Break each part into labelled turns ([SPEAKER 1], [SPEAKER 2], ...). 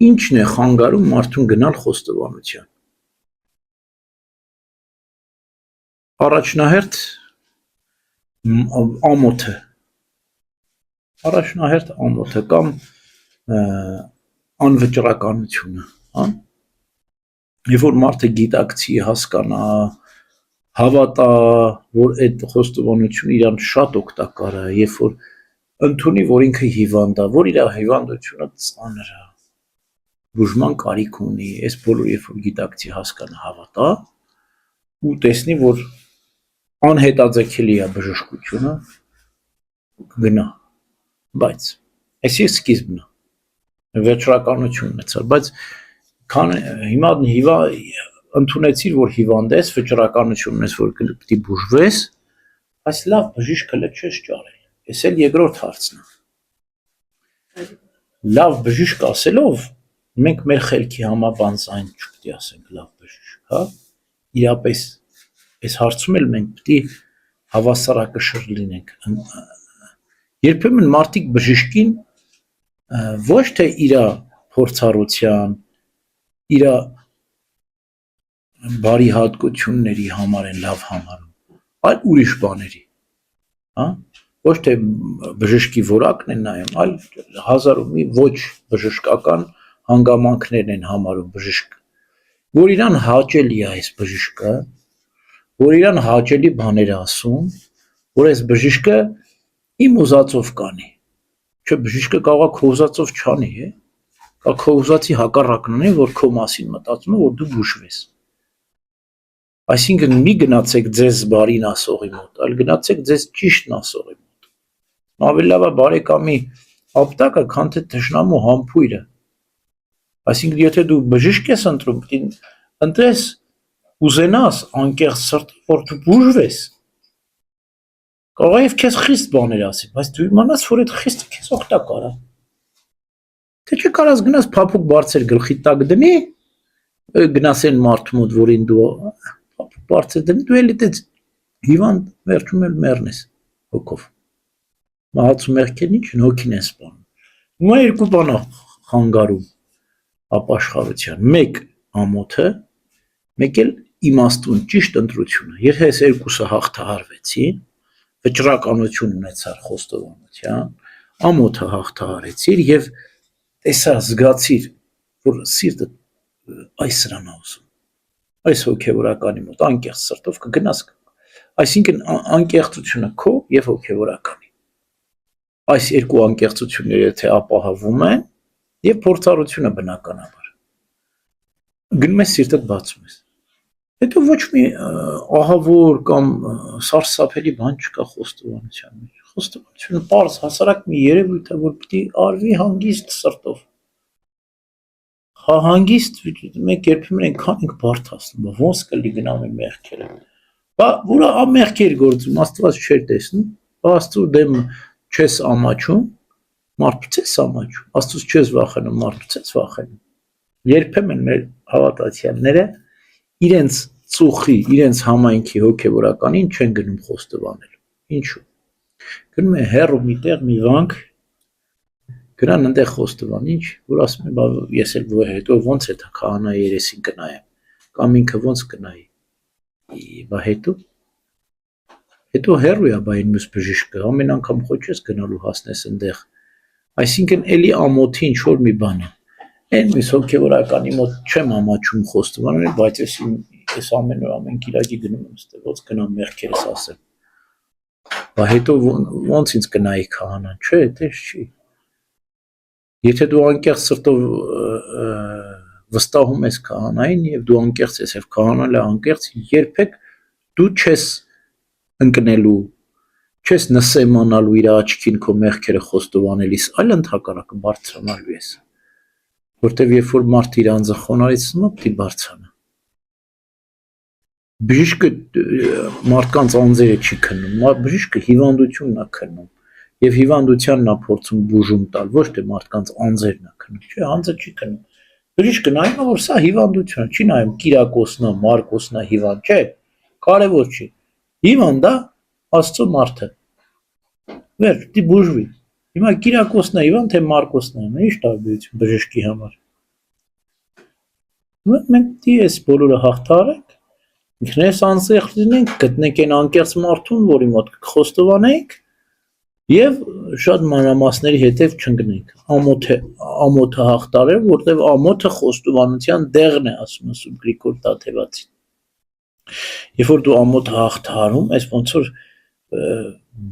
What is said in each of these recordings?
[SPEAKER 1] Ինչն է խանգարում մարդուն գնալ խոստովանության։ Առաջնահերթ ամոթը, կամ անվճռականությունը, հա։ Երբ որ մարդը գիտակցի, հասկանա, հավատա, որ այդ խոստովանությունը իրան շատ օգտակար է, երբ որ ընդունի, որ ինքը հիվանդ է, որ իր հիվանդությունը ծանր է, բուժման կարիք ունի, այս բոլորը երբ որ գիտակցի, հասկանա, հավատա ու տեսնի, որ անհետաձգելի է բժշկությունը, գնա, բայց այսի սկիզբն է, վճռականությունն է, բայց հիմա ընդունեցիր, որ հիվանդ ես, վճռականություն ես, որ պետք է բուժվես, բայց լավ բժիշկը չես ճարել, այս էլ երկրորդ հարցն է, լավ բժիշկ ասելով, մենք մեր խելքի համապանծային չպետք է ասենք լավ բժիշկ, հա, իրապես այս հարցում էլ մենք պետք է հավասարակշռ լինենք, երբեմն մարդիկ բժշկին ոչ թե իր փորձառության, իր բարի հատկությունների համար են լավ համարում, այլ ուրիշ բաների, հա, ոչ թե բժշկի որակն են նայում, այլ հազար ու մի ոչ բժշկական հանգամանքներն են համարում բժշկը, որ իրան հաճելի է այս բժշկը, որ իրան հաճելի բաներ ասում, որ այս բժիշկը իմ ուզածով կանի, չէ բժիշկը կարող է քո ուզածով չանի, կա քո ուզածի հակառակն ունի, որ քո մասին մտածում է, որ դու բուժվես, այսինքն մի գնացեք ձեզ բարին ասողի մոտ, այլ գնացեք ձեզ ճիշտն ասողի մոտ, ավելի լավ է բարեկամի ապտակը, քան թե թշնամու համբույրը, այսինքն եթե դու բժիշկ ես ընտրում, ընտրես ուզենաս անկեղծ սրտով, որ դու բուժվես, կարող է և քեզ խիստ բաներ ասի, բայց դու իմանաս, որ այդ խիստը քեզ օգտակար է, թե չէ կարաս գնաս փափուկ բարձր գլխի տակ դնի, գնաս այն մարդու մոտ, որին դու փափուկ բարձր դնի, դու էլի դες հիվանդ վերջում էլ մեռնես հոգով, մահացու մեղքերն ինչ են, հոգին են սպանում, հիմա երկու բան է խանգարում ապաշխարության, մեկ ամոթը, մեկ էլ իմաստուն ճիշտ ընտրությունը, եթե այս երկուսը հաղթահարվեցին, վճռականություն ունեցար խոստովանության, ամոթը հաղթահարեցիր և տեսա զգացիր, որ սիրտը այս սրան է ուզում, այս հոգևորականի մոտ անկեղծ սրտով կգնաս, այսինքն անկեղծությունը քո և հոգևորականի, այս երկու անկեղծությունները եթե ապահովում են և փորձառությունը բնականաբար, գնում ես սիրտդ բացում ես, հետո ոչ մի ահավոր կամ սարսափելի բան չկա խոստովանության մեջ, խոստովանությունը պարզ հասարակ մի երևույթ է, որ պետք է արվի հանգիստ սրտով, հանգիստ մենք երբեմն այնքան ենք բարդացնում, ոնց կլինի գնամ իմ մեղքերը, որ մեղքեր գործում, Աստված չէր տեսնում, Աստծու դեմ չես ամաչում, մարդուց ես ամաչում, Աստծուց չես վախենում, մարդուց ես վախենում, երբեմն մեր հավատացյալները իրենց ծուխի, իրենց համայնքի հոգևորականին չեն գնում խոստովանելու, ինչու, գնում են հեռու մի տեղ, մի վանք, գնան ընդեղ խոստովան, ինչ, որ ասում են, ես էլ հետո ոնց է քահանայի երեսին կնայեմ, կամ ինքը ոնց կնայի, հետո հեռու է այն մյուս բժիշկը, ամեն անգամ խոչես գնալու հասնես ընդեղ, այսինքն էլի ամոթի ինչ-որ մի բան է, այն մյուս հոգևորականի մոտ չեմ ամաչում խոստովանել, բայց ես ամեն օր ամեն կիրակի գնում եմ ստեղ, ոնց գնամ մեղքերս ասեմ, հետո ոնց ինձ կնայի քահանան, չէ, այդպես չի, եթե դու անկեղծ սրտով վստահում ես քահանային և դու անկեղծ ես և քահանան է անկեղծ, երբեք դու չես ընկնելու, չես նսեմանալու իր աչքին քո մեղքերը խոստովանելիս, այլ ընդհակառակը բարձրանալու ես, որտև երբ որ մարդը իր անձը խոնարհեցնում է, պետք է բարձրանա, բժիշկը մարդկանց անձերը չի քննում, բժիշկը հիվանդությունն է քննում և հիվանդությանն է փորձում բուժում տալ, ոչ թե մարդկանց անձերն է քննում, չէ, անձը չի քնում, բժիշկը նայում է, որ սա հիվանդություն է, չի նայում Կիրակոսն է, Մարկոսն է հիվանդ, չէ, կարևոր չի, հիվանդ է Աստծո մարդը, վերջ, պետք է բուժվի, հիմա Կիրակոսն է հիվանդ, թե Մարկոսն է, ինչ տարբերություն բժշկի համար, Մենք դի էս բոլորը հաղթարենք, ինքներս անձեղ լինենք, գտնենք այն անկեղծ մարդուն, որի մոտ կխոստովանենք եւ շատ մանրամասների հետև չընկնենք։ Ամոթը հաղթարել, որտեղ ամոթը խոստովանության դեղն է, ասում է Սուրբ Գրիգոր Տաթևացին։ Երբ որ դու ամոթը հաղթարում, այս ոնց որ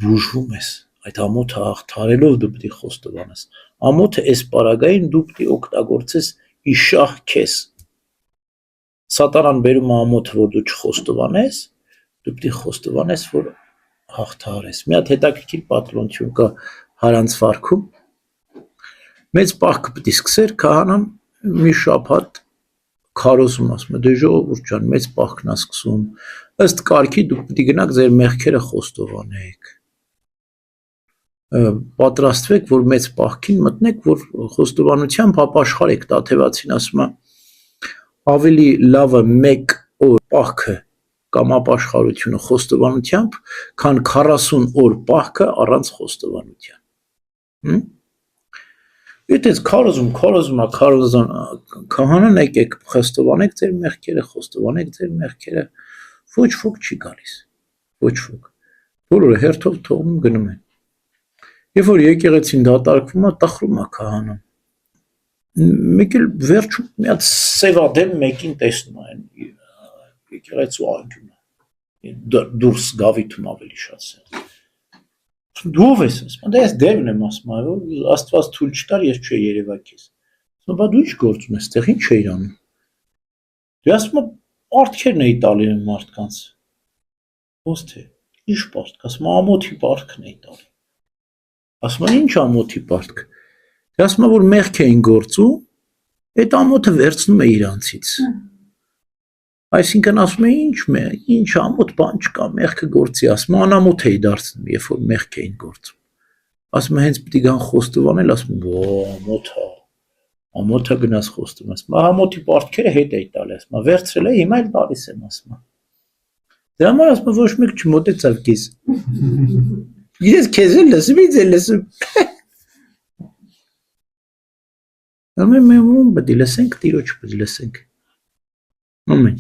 [SPEAKER 1] բուժվում ես, այդ ամոթը հաղթարելով դու պետք է խոստովանես։ Ամոթը այս պարագային դու պետք է օգտագործես իշահ քեզ։ Սատանան բերում է ամոթը, որ դու չխոստովանես, դու պետք է խոստովանես, որ հաղթարես։ Մի հատ հետաքրքիր պատմություն կա Հարանց վարքում։ Մեծ պահքը պետք է սկսեր քահանան մի շաբաթ քարոզում, ասում է, դե ժողովուրդ ջան, մեծ պահքն է սկսում, ըստ կարգի դուք պետք է գնաք ձեր մեղքերը խոստովանեք։ Պատրաստվեք, որ մեծ պահքին մտնեք, որ խոստովանությամբ ապաշխարեք։ Տաթևացին ասում է, ավելի լավը մեկ օր պահքը կամ ապաշխարությունը խոստովանությամբ, քան 40 օր պահքը առանց խոստովանության։ Եթե քարոզում քահանան եկեք խոստովանեք ձեր մեղքերը, խոստովանեք ձեր մեղքերը, ոչ ոք չի գալիս, ոչ ոք, բոլորը հերթով թողնում գնում են։ Երբ որ եկեղեցին դատարկվում է, տխրում է քահանան։ Մեկ էլ վերջում մի հատ սևադեմ մեկին տեսնում են եկեղեցու անկյունը, դուրս գավիթում ավելի շատ սև։ Դու ով ես, ասում, դե ես դևն եմ, ասում, Աստված թույլ չտար, ես չէի երևա քեզ։ Ասում, բա դու ինչ գործ ունես, այդտեղ ինչ էիր անում։ Դու ասում, պարտքերն էի տալի մարդկանց։ Ո՞ց թե, ինչ պարտք, ասում, ամոթի պարտքն էի տալի։ Ասում, ինչ ամոթի պարտք։ Դե ասում, որ մեղք էին գործում, այդ ամոթը վերցնում է իրանցից։ Այսինքն ասում է, ինչ ամոթ բան չկա, մեղքը գործի, ասում է, անամոթ էի դարձնում, երբ որ մեղք էին գործում։ Ասում է, հենց պետք է գան խոստովանել, ասում է, ամոթը գնաց խոստում, ասում է, ամոթի պարտքերը հետ էի տալի, ասում է, վերցրել է, հիմա էլ տալիս եմ, ասում է։ Դրա համար ասում է, ոչ մեկ չմոտեցավ քեզ։ Ես քեզ էլ լսում, ինձ էլ լսում։ Ամեն մենք պետք է լսենք, Տիրոջ պետք է լսենք։ Ամեն